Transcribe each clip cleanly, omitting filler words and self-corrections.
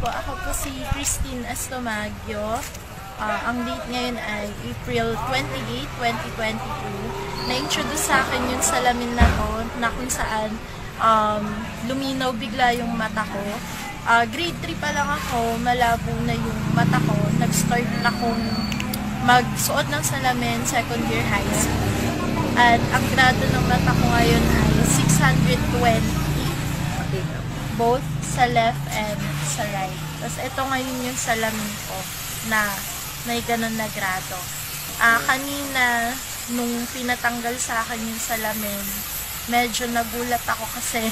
po, ako po si Christine Estomagio. Ang date ngayon ay April 28, 2022. Na-introduce sa akin yung salamin na to, na kung saan luminaw bigla yung mata ko. Grade 3 pa lang ako, malabo na yung mata ko. Nag-start akong magsuot ng salamin second year high school. At ang grado ng mata ko ngayon ay 620, both sa left and sa right. Tapos ito ngayon yung salamin ko na may ganun na grado. Kanina, nung pinatanggal sa akin yung salamin, medyo nagulat ako kasi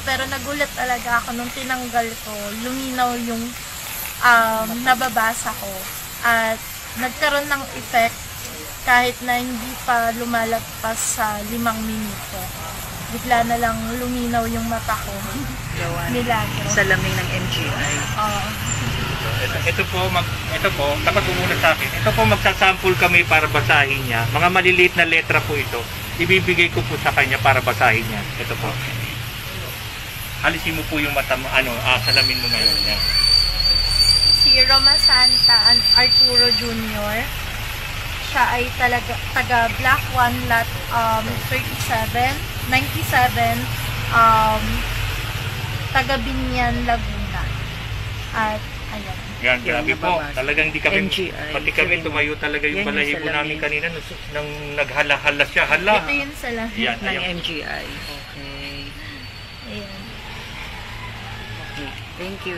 pero nagulat talaga ako nung tinanggal ko. Luminaw yung nababasa ko at nagkaroon ng effect kahit na hindi pa lumalagpas sa 5 minuto. Bigla na lang luminaw yung mata ko. Milagro. Salamin ng MGI. Ito po, tapat muna sa akin. Ito po, magsasample kami para basahin niya. Mga maliliit na letra po ito. Ibibigay ko po sa kanya para basahin niya. Ito po. Alisin mo po yung mata mo, salamin mo ngayon. Yan. Si Roma Santa Arturo Jr. Siya ay taga Black 1 Lot 97, taga Binyan, Laguna. At ayan. Yan, grabe po. Talagang di kami, MGI. pati kami tumayo talaga yung balahibo namin kanina nang naghala-hala siya. Hala! Ito yung salamin. Yan, Ng ayan. MGI. Okay. Ayan. Okay. Thank you.